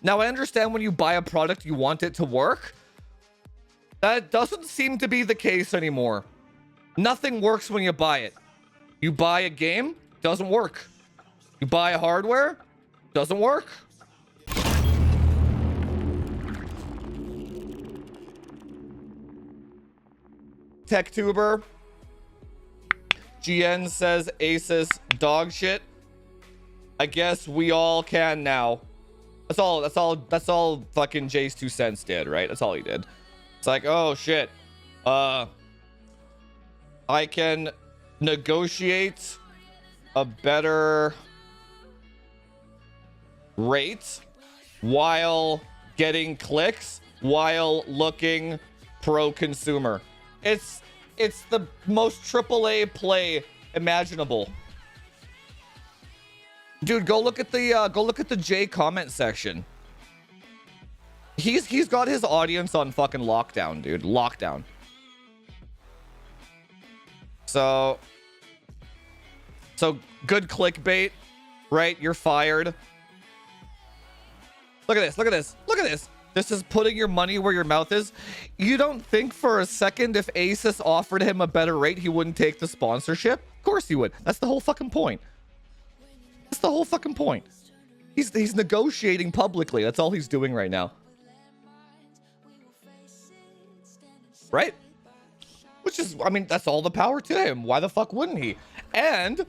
Now, I understand when you buy a product, you want it to work. That doesn't seem to be the case anymore. Nothing works when you buy it. You buy a game, doesn't work. You buy a hardware, doesn't work. TechTuber. GN says Asus dog shit. I guess we all can now. That's all fucking Jay's 2 cents did, right? That's all he did. It's like, oh shit. I can negotiate a better rate while getting clicks while looking pro-consumer. It's the most AAA play imaginable. Dude, go look at the J comment section. He's got his audience on fucking lockdown, dude. Lockdown. So good clickbait, right? You're fired. Look at this. Look at this. Look at this. This is putting your money where your mouth is. You don't think for a second if Asus offered him a better rate, he wouldn't take the sponsorship? Of course he would. That's the whole fucking point. That's the whole fucking point. He's negotiating publicly. That's all he's doing right now. Right? Which is, I mean, that's all the power to him. Why the fuck wouldn't he? And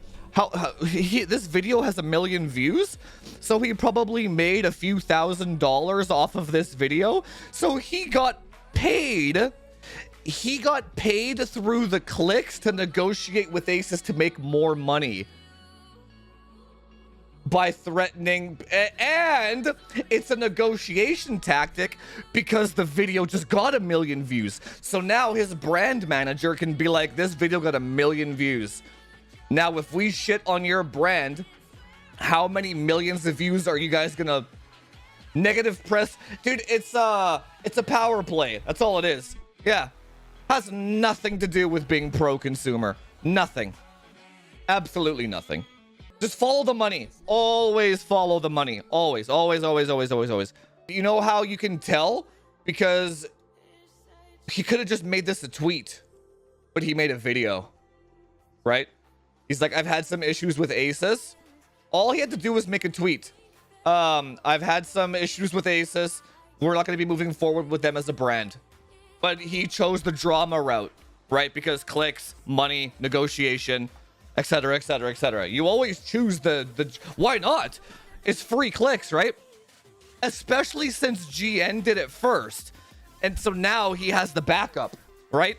this video has 1 million views, so he probably made a few $1,000s off of this video. So he got paid. He got paid through the clicks to negotiate with Asus to make more money by threatening, and it's a negotiation tactic because the video just got 1 million views. So now his brand manager can be like, this video got 1 million views. Now, if we shit on your brand, how many millions of views are you guys gonna negative press? Dude, it's a power play. That's all it is. Yeah. Has nothing to do with being pro-consumer. Nothing. Absolutely nothing. Just follow the money. Always follow the money. Always, always, always, always, always, always. You know how you can tell? Because he could have just made this a tweet, but he made a video, right? He's like, I've had some issues with Asus. All he had to do was make a tweet. I've had some issues with Asus. We're not going to be moving forward with them as a brand. But he chose the drama route, right? Because clicks, money, negotiation, etc., etc., etc. You always choose the why not? It's free clicks, right? Especially since GN did it first. And so now he has the backup, right?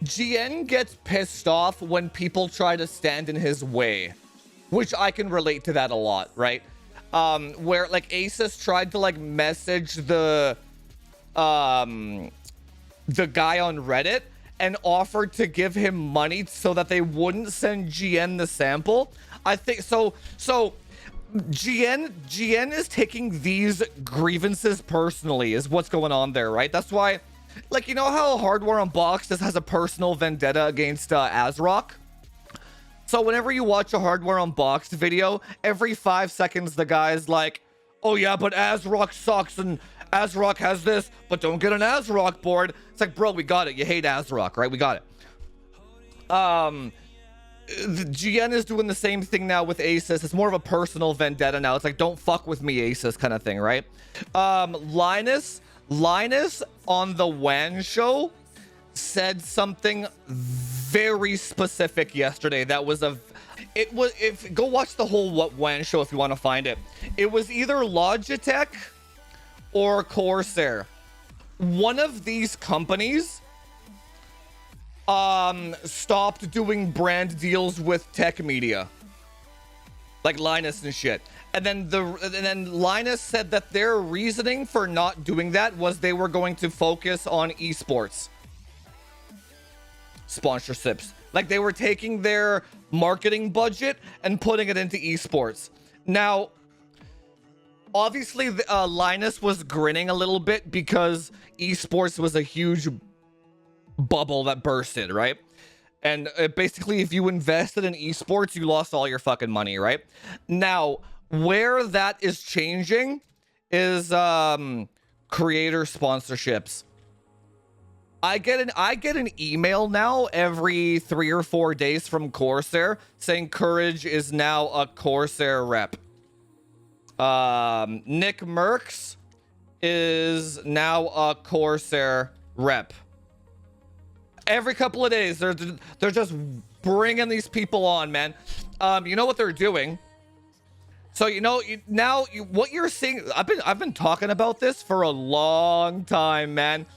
GN gets pissed off when people try to stand in his way, which I can relate to that a lot, right? Where like Asus tried to like message the guy on Reddit and offered to give him money so that they wouldn't send GN the sample. I think so GN is taking these grievances personally is what's going on there, right? That's why, like, you know how Hardware Unboxed has a personal vendetta against ASRock? So whenever you watch a Hardware Unboxed video, every 5 seconds the guy's like, oh yeah, but ASRock sucks and ASRock has this, but don't get an ASRock board. It's like, bro, we got it. You hate ASRock, right? We got it. The GN is doing the same thing now with Asus. It's more of a personal vendetta now. It's like, don't fuck with me, Asus, kind of thing, right? Linus on the WAN show said something very specific yesterday. That was go watch the whole WAN show if you want to find it. It was either Logitech or Corsair. One of these companies stopped doing brand deals with tech media, like Linus and shit. And then Linus said that their reasoning for not doing that was they were going to focus on esports sponsorships. Like they were taking their marketing budget and putting it into esports. Now, obviously, Linus was grinning a little bit because esports was a huge bubble that bursted, right? And basically, if you invested in esports, you lost all your fucking money, right? Now, where that is changing is creator sponsorships. I get an email now every 3 or 4 days from Corsair saying Courage is now a Corsair rep. Nick Merckx is now a Corsair rep. Every couple of days, they're just bringing these people on, man. You know what they're doing? So what you're seeing, I've been talking about this for a long time, man.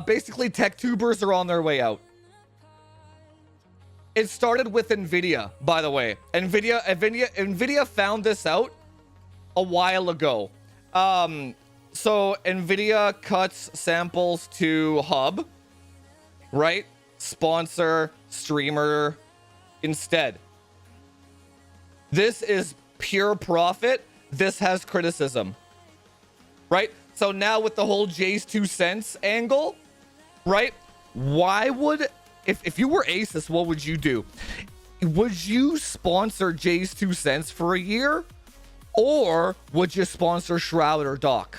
Basically, tech tubers are on their way out. It started with Nvidia, by the way. Nvidia found this out a while ago. So Nvidia cuts samples to hub, right? Sponsor streamer instead. This is pure profit. This has criticism, right? So now with the whole Jay's 2 cents angle, right? Why would, if you were Asus, what would you do? Would you sponsor Jay's 2 cents for a year? Or would you sponsor Shroud or Doc?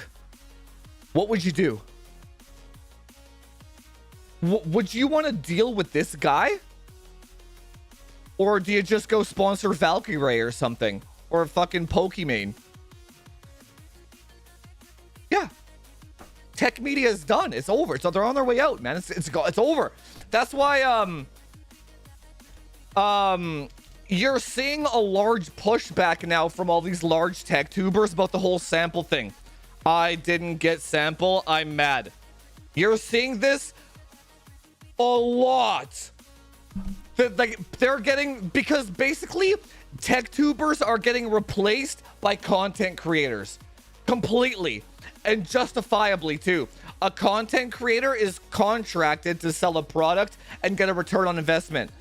What would you do? Would you want to deal with this guy? Or do you just go sponsor Valkyrie or something? Or fucking Pokimane? Yeah. Tech media is done. It's over. So they're on their way out, man. It's over. That's why you're seeing a large pushback now from all these large tech tubers about the whole sample thing. I didn't get sample. I'm mad. You're seeing this a lot. They're getting, because basically tech tubers are getting replaced by content creators completely, and justifiably too. A content creator is contracted to sell a product and get a return on investment.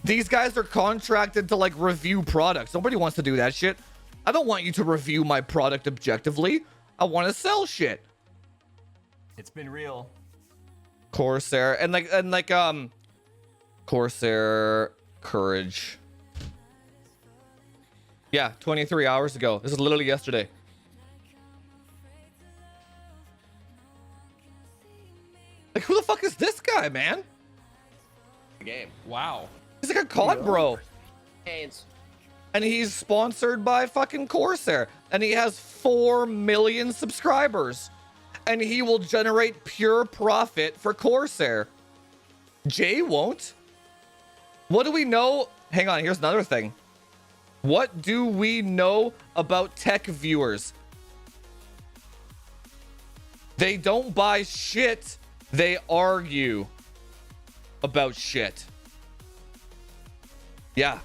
These guys are contracted to like review products. Nobody wants to do that shit. I don't want you to review my product objectively. I want to sell shit. It's been real. Corsair and Corsair Courage. Yeah, 23 hours ago. This is literally yesterday. Like, who the fuck is this guy, man? Game. Wow. He's like a COD bro. Gains. And he's sponsored by fucking Corsair. And he has 4 million subscribers. And he will generate pure profit for Corsair. Jay won't. What do we know? Hang on, here's another thing. What do we know about tech viewers? They don't buy shit. They argue about shit. Yeah.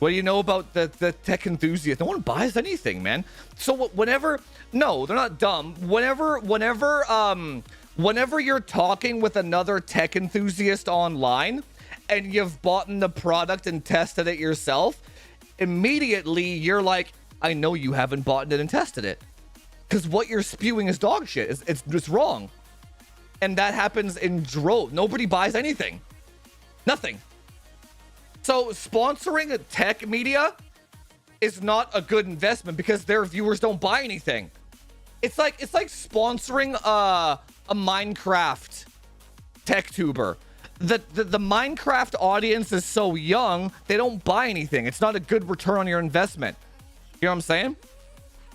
What do you know about the tech enthusiast? No one buys anything, man. So whenever, no, they're not dumb. Whenever you're talking with another tech enthusiast online and you've bought the product and tested it yourself, immediately you're like, I know you haven't bought it and tested it. Because what you're spewing is dog shit. It's wrong. And that happens in droves. Nobody buys anything. Nothing. So sponsoring a tech media is not a good investment because their viewers don't buy anything. It's like sponsoring a Minecraft tech tuber. The Minecraft audience is so young, they don't buy anything. It's not a good return on your investment. You know what I'm saying?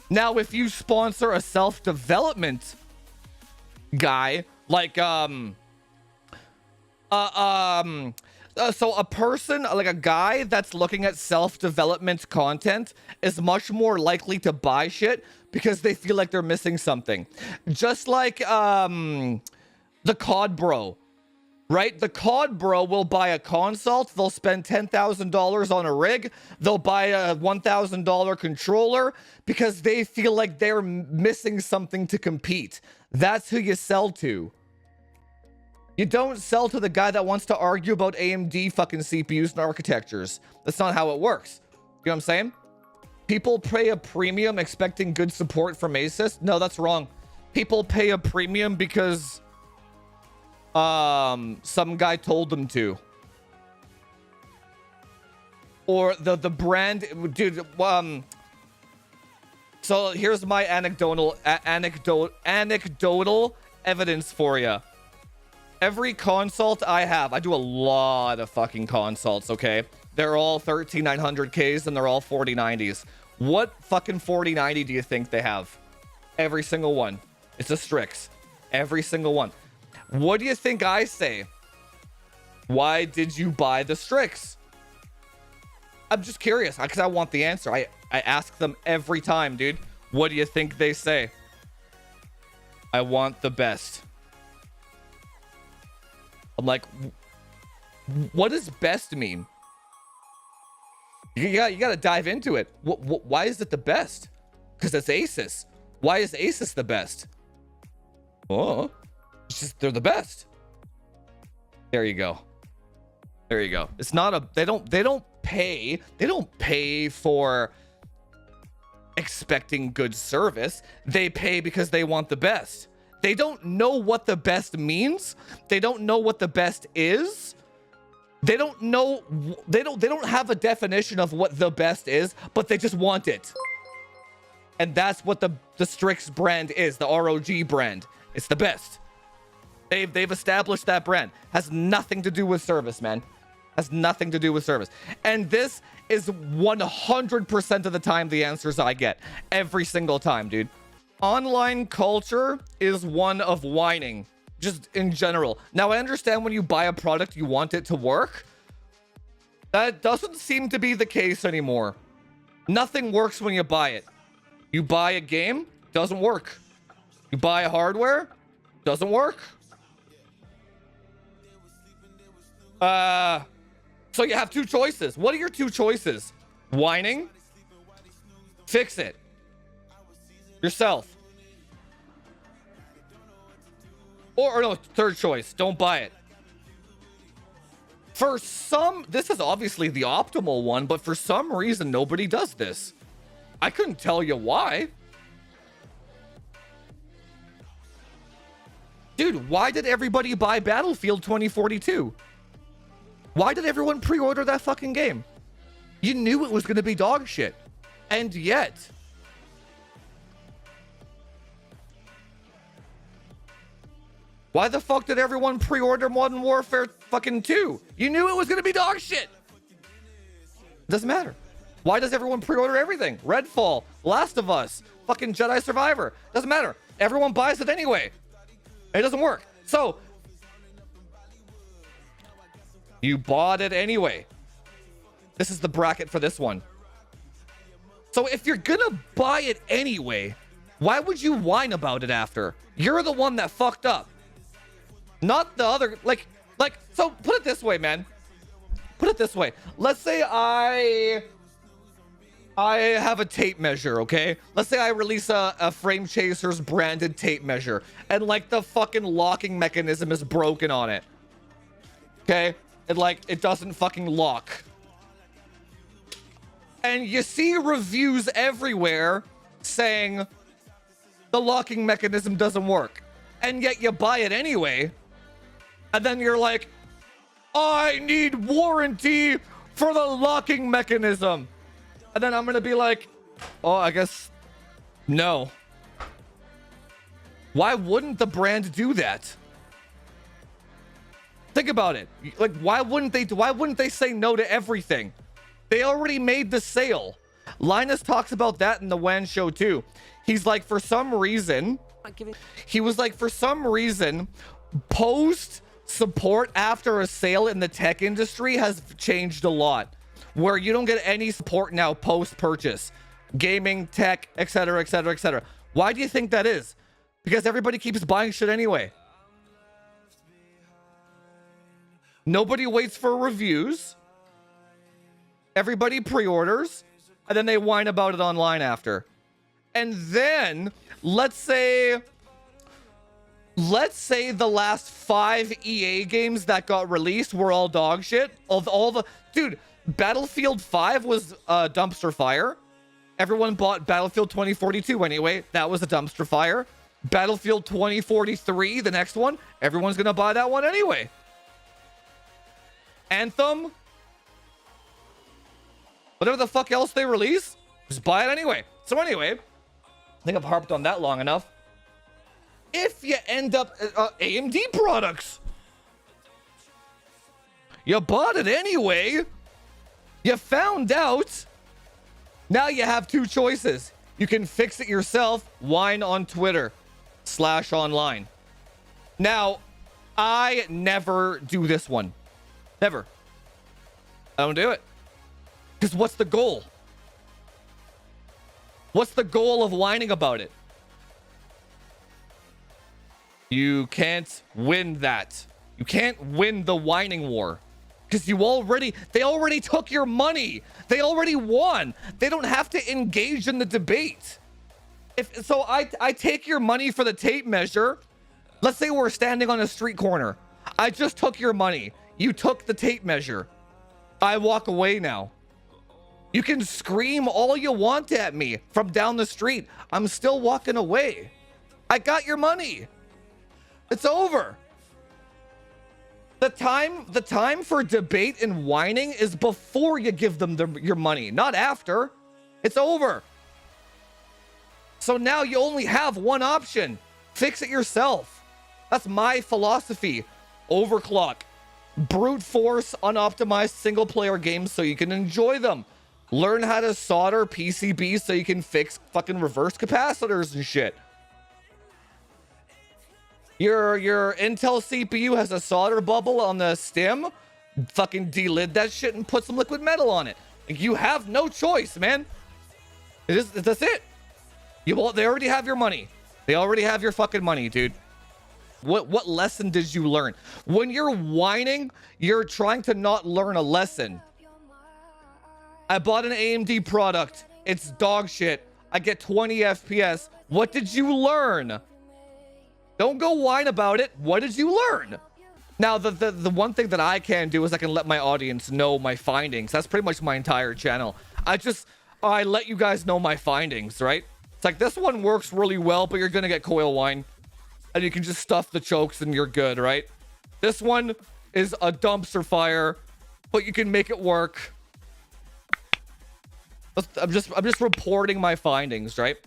Now, if you sponsor a self-development guy, like so a person, like a guy that's looking at self-development content is much more likely to buy shit because they feel like they're missing something. Just like the COD bro, right? The COD bro will buy a console. They'll spend $10,000 on a rig. They'll buy a $1,000 controller because they feel like they're missing something to compete. That's who you sell to. You don't sell to the guy that wants to argue about AMD fucking CPUs and architectures. That's not how it works. You know what I'm saying? People pay a premium expecting good support from Asus. No, that's wrong. People pay a premium because some guy told them to. Or the brand, dude, So here's my anecdotal evidence for you. Every consult I have, I do a lot of fucking consults, okay? They're all 13900Ks and they're all 4090s. What fucking 4090 do you think they have? Every single one. It's a Strix. Every single one. What do you think I say? Why did you buy the Strix? I'm just curious because I want the answer. I ask them every time, dude. What do you think they say? I want the best. I'm like, what does best mean? You gotta dive into it. Why is it the best? Because it's Asus. Why is Asus the best? Oh, it's just they're the best. There you go. There you go. It's not a they don't pay for expecting good service. They pay because they want the best. They don't know what the best means. They don't know what the best is. They don't know, they don't have a definition of what the best is, but they just want it. And that's what the Strix brand is, the ROG brand. It's the best. They've established that brand. Has nothing to do with service, man. Has nothing to do with service. And this is 100% of the time the answers I get. Every single time, dude. Online culture is one of whining. Just in general. Now, I understand when you buy a product, you want it to work. That doesn't seem to be the case anymore. Nothing works when you buy it. You buy a game, doesn't work. You buy a hardware, doesn't work. So you have two choices. What are your two choices? Whining? Fix it. Yourself. Or no, third choice, don't buy it. For some, this is obviously the optimal one, but for some reason, nobody does this. I couldn't tell you why. Dude, why did everybody buy Battlefield 2042? Why did everyone pre-order that fucking game? You knew it was going to be dog shit. And yet... why the fuck did everyone pre-order Modern Warfare fucking 2? You knew it was gonna be dog shit. Doesn't matter. Why does everyone pre-order everything? Redfall, Last of Us, fucking Jedi Survivor. Doesn't matter. Everyone buys it anyway. It doesn't work. So, you bought it anyway. This is the bracket for this one. So if you're gonna buy it anyway, why would you whine about it after? You're the one that fucked up. Not the other, so put it this way, man. Put it this way. Let's say I have a tape measure, okay? Let's say I release a Frame Chasers branded tape measure, and like the fucking locking mechanism is broken on it. Okay? And like, it doesn't fucking lock. And you see reviews everywhere saying the locking mechanism doesn't work. And yet you buy it anyway. And then you're like, I need warranty for the locking mechanism. And then I'm going to be like, oh, I guess no. Why wouldn't the brand do that? Think about it. Like, why wouldn't they say no to everything? They already made the sale. Linus talks about that in the WAN show too. He's like, for some reason, post support after a sale in the tech industry has changed a lot, where you don't get any support now post purchase, gaming, tech, etc, etc, etc. Why do you think that is? Because everybody keeps buying shit anyway. Nobody waits for reviews. Everybody pre-orders, and then they whine about it online after. And then let's say the last 5 EA games that got released were all dog shit. Dude, Battlefield 5 was a dumpster fire. Everyone bought Battlefield 2042 anyway. That was a dumpster fire. Battlefield 2043, the next one, everyone's gonna buy that one anyway. Anthem, whatever the fuck else they release, just buy it anyway. So anyway, I think I've harped on that long enough. If you end up AMD products, you bought it anyway. You found out. Now you have two choices. You can fix it yourself. Whine on Twitter /online. Now, I never do this one. Never. I don't do it. Because what's the goal? What's the goal of whining about it? You can't win that. You can't win the whining war. Because they already took your money. They already won. They don't have to engage in the debate. So I take your money for the tape measure. Let's say we're standing on a street corner. I just took your money. You took the tape measure. I walk away now. You can scream all you want at me from down the street. I'm still walking away. I got your money. It's over. The time for debate and whining is before you give them your money, not after. It's over. So now you only have one option. Fix it yourself. That's my philosophy. Overclock. Brute force unoptimized single player games so you can enjoy them. Learn how to solder PCBs so you can fix fucking reverse capacitors and shit. Your Intel CPU has a solder bubble on the stem. Fucking delid that shit and put some liquid metal on it. You have no choice, man. That's it. They already have your money. They already have your fucking money, dude. What lesson did you learn? When you're whining, you're trying to not learn a lesson. I bought an AMD product. It's dog shit. I get 20 FPS. What did you learn? Don't go whine about it. What did you learn? Now, the one thing that I can do is I can let my audience know my findings. That's pretty much my entire channel. I let you guys know my findings, right? It's like, this one works really well, but you're gonna get coil whine. And you can just stuff the chokes and you're good, right? This one is a dumpster fire, but you can make it work. I'm just reporting my findings, right?